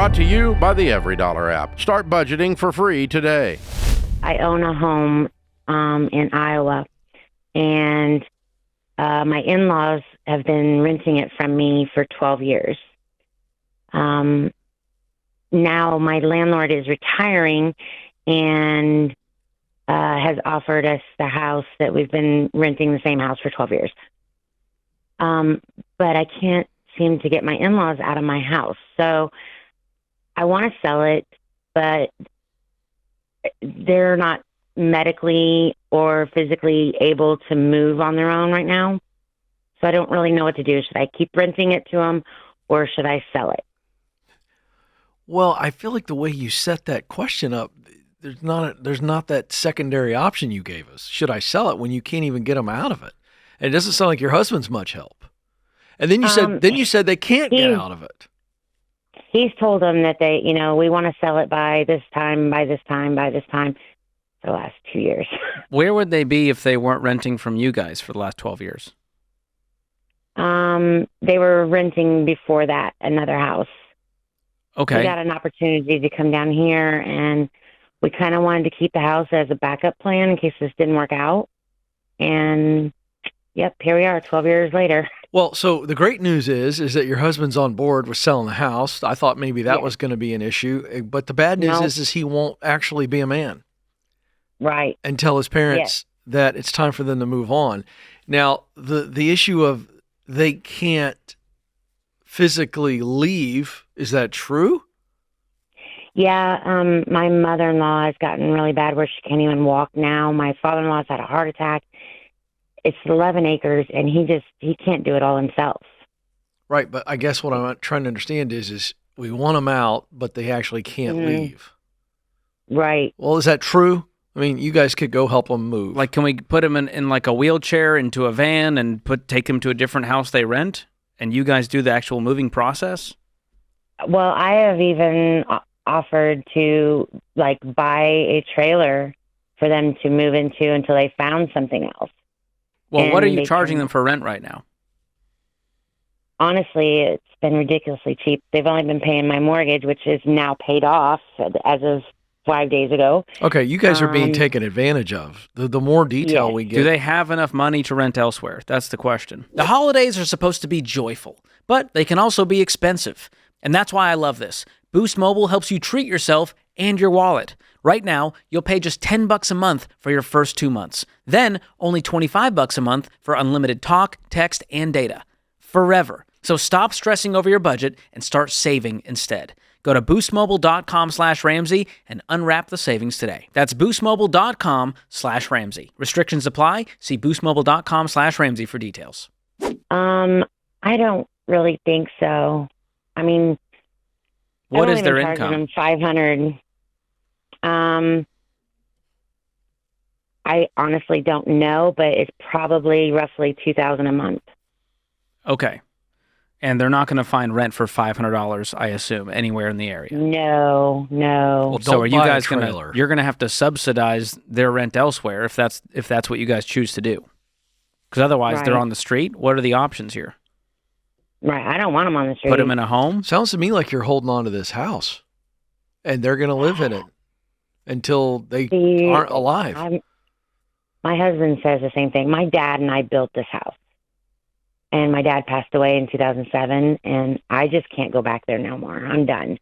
Brought to you by the Every Dollar app. Start budgeting for free today. I own a home in Iowa, and my in-laws have been renting it from me for 12 years. Now my landlord is retiring and has offered us the house that we've been renting, the same house for 12 years. But I can't seem to get my in-laws out of my house. So I want to sell it, but they're not medically or physically able to move on their own right now. So I don't really know what to do. Should I keep renting it to them or should I sell it? Well, I feel like the way you set that question up, there's not that secondary option you gave us. Should I sell it when you can't even get them out of it? And it doesn't sound like your husband's much help. And then you said they can't get out of it. He's told them that we want to sell it by this time, the last 2 years. Where would they be if they weren't renting from you guys for the last 12 years? They were renting before that, another house. Okay. We got an opportunity to come down here, and we kind of wanted to keep the house as a backup plan in case this didn't work out. And, yep, here we are 12 years later. Well, so the great news is that your husband's on board with selling the house. I thought maybe that was going to be an issue. But the bad news is he won't actually be a man. Right. And tell his parents that it's time for them to move on. Now, the issue of they can't physically leave, is that true? Yeah, my mother-in-law has gotten really bad where she can't even walk now. My father-in-law's had a heart attack. It's 11 acres, and he can't do it all himself. Right, but I guess what I'm trying to understand is we want them out, but they actually can't leave. Right. Well, is that true? I mean, you guys could go help them move. Like, can we put them in like a wheelchair into a van and take them to a different house they rent, and you guys do the actual moving process? Well, I have even offered to buy a trailer for them to move into until they found something else. Well, and what are you charging them for rent right now? Honestly, it's been ridiculously cheap. They've only been paying my mortgage, which is now paid off as of 5 days ago. Okay, you guys are being taken advantage of. The more detail we get. Do they have enough money to rent elsewhere? That's the question. The holidays are supposed to be joyful, but they can also be expensive. And that's why I love this. Boost Mobile helps you treat yourself and your wallet. Right now, you'll pay just $10 a month for your first 2 months. Then only $25 a month for unlimited talk, text, and data. Forever. So stop stressing over your budget and start saving instead. Go to boostmobile.com/Ramsey and unwrap the savings today. That's boostmobile.com/Ramsey. Restrictions apply. See boostmobile.com/Ramsey for details. I don't really think so. I mean, what is their income? Them $500. I honestly don't know, but it's probably roughly $2,000 a month. Okay. And they're not going to find rent for $500, I assume, anywhere in the area. No. Well, so are you guys going to? You're going to have to subsidize their rent elsewhere if that's what you guys choose to do, because otherwise they're on the street. What are the options here? Right, I don't want them on the street. Put them in a home. Sounds to me like you're holding on to this house, and they're going to live in it until they aren't alive. My husband says the same thing. My dad and I built this house. And my dad passed away in 2007, and I just can't go back there no more. I'm done.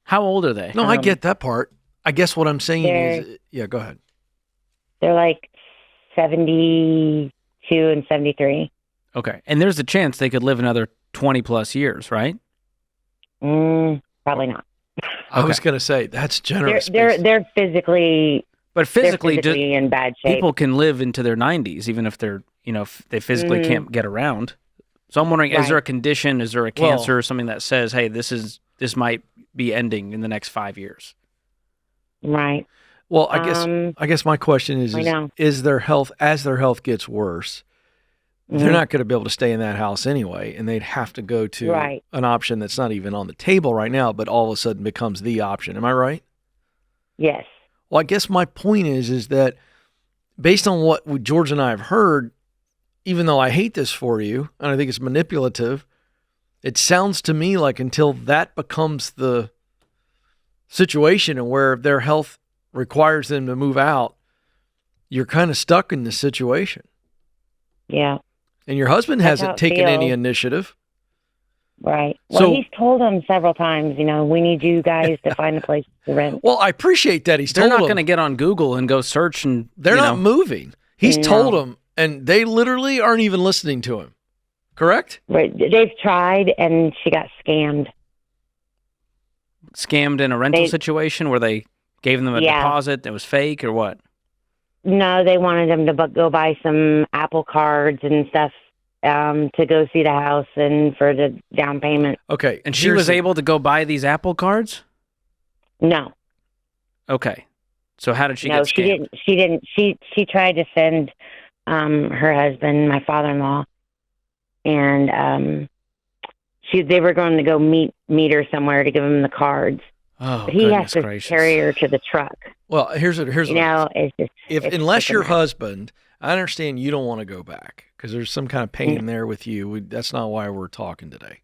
How old are they? No, I get that part. I guess what I'm saying is, go ahead. They're like 72 and 73. Okay. And there's a chance they could live another 20 plus years, right? Probably not. I was going to say, that's generous. They're physically... But physically in bad shape. People can live into their 90s, even if they're, if they physically can't get around. So I'm wondering, is there a condition, is there a cancer or something that says, hey, this might be ending in the next 5 years? Right. Well, I guess my question is their health, as their health gets worse, they're not going to be able to stay in that house anyway, and they'd have to go to an option that's not even on the table right now, but all of a sudden becomes the option. Am I right? Yes. Well, I guess my point is that based on what George and I have heard, even though I hate this for you, and I think it's manipulative, it sounds to me like until that becomes the situation and where their health requires them to move out, you're kind of stuck in this situation. Yeah. And your husband That's how hasn't it taken any feels. initiative. Right. Well, So- he's told them several times, we need you guys to find a place to rent. Well, I appreciate that he's They're told not them. going to get on Google and go search and They're you not know, moving. He's No. told them, and they literally aren't even listening to him. Correct? Right. They've tried, and she got scammed. scammed in a rental They- situation where they gave them a Yeah. deposit that was fake or what? No, they wanted them to go buy some Apple cards and stuff to go see the house and for the down payment. Okay. And she here's was the- able to go buy these Apple cards? No, Okay. So how did she no, get she scammed? didn't. She tried to send her husband, my father-in-law, and they were going to go meet her somewhere to give him the cards. Oh, But he has goodness to gracious. carry her to the truck. Well, here's what It's just unless freaking your mess. husband, I understand you don't want to go back because there's some kind of pain there with you. That's not why we're talking today.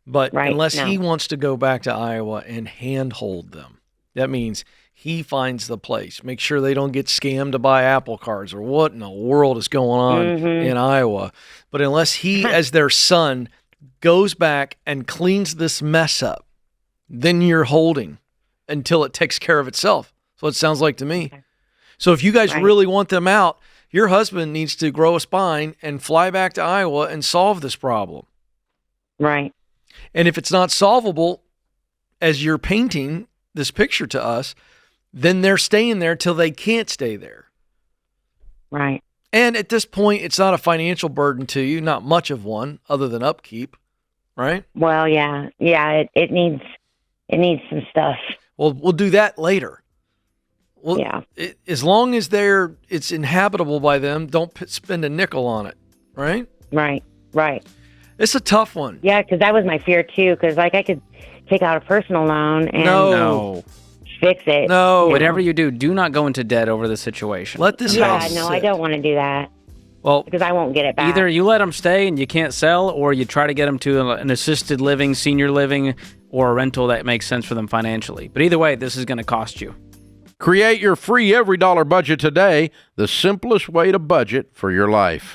But Right, unless no. he wants to go back to Iowa and handhold them, that means he finds the place. Make sure they don't get scammed to buy Apple cards or what in the world is going on in Iowa. But unless he, as their son, goes back and cleans this mess up, then you're holding until it takes care of itself. That's what it sounds like to me. Okay. So if you guys Right. really want them out, your husband needs to grow a spine and fly back to Iowa and solve this problem. Right. And if it's not solvable, as you're painting this picture to us, then they're staying there till they can't stay there. Right. And at this point, it's not a financial burden to you, not much of one other than upkeep, right? Well, yeah. It needs some stuff. Well, we'll do that later. Well, Yeah. as long as it's inhabitable by them, don't spend a nickel on it, right? Right. Right. It's a tough one. Yeah, because that was my fear too. Because I could take out a personal loan and No. fix it. No. Whatever you do not go into debt over the situation. Let this Yeah, house no, sit. I don't want to do that Well, because I won't get it back. Either you let them stay and you can't sell, or you try to get them to an assisted living, senior living, or a rental that makes sense for them financially. But either way, this is going to cost you. Create your free every dollar budget today, the simplest way to budget for your life.